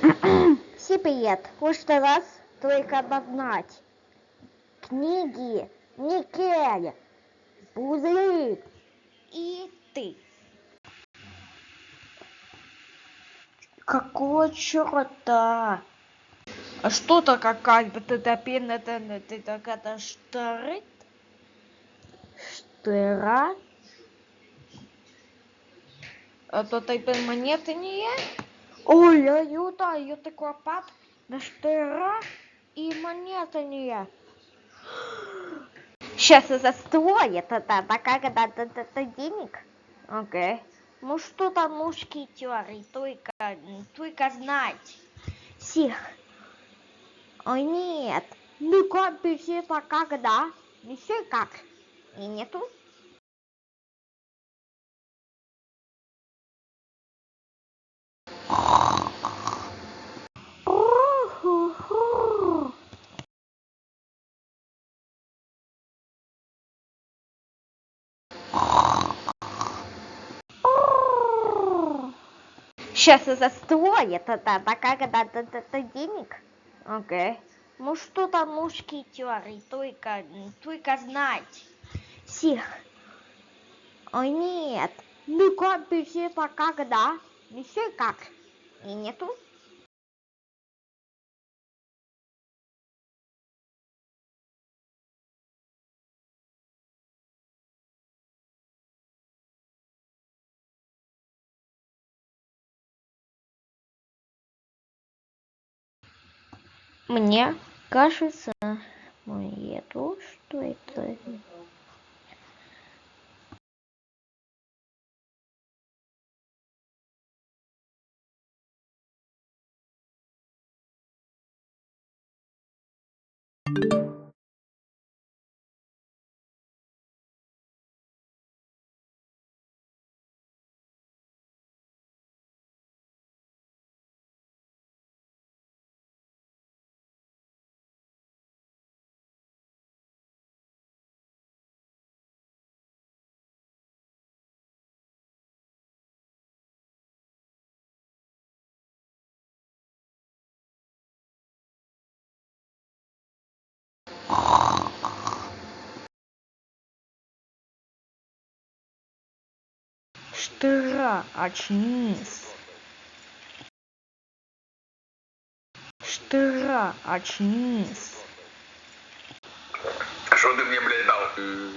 Всем привет! Может вас только обогнать. Книги, Никель, Пузырь и ты. Какого черта? А что-то какая-то топена, ты такая штырит? Штыра? А то тайпен монеты не є? Ой, Аюта, я такой пап на штыра и монеты не я. Сейчас и застроит это, когда денег. Окей. Ну что там мушкетеры, только знать. Всех. Ой, нет. Ну как без этого когда? Не все как. И нету. Сейчас и застроит это, когда денег. Окей. Ну что там мушкетеры, только знать. Всех. Ой, нет. Ну как без этого когда? Не все как. И нету. Мне кажется, нету, что это. Штыра, очнись. Штыра, очнись. А что ты мне, блядь, дал?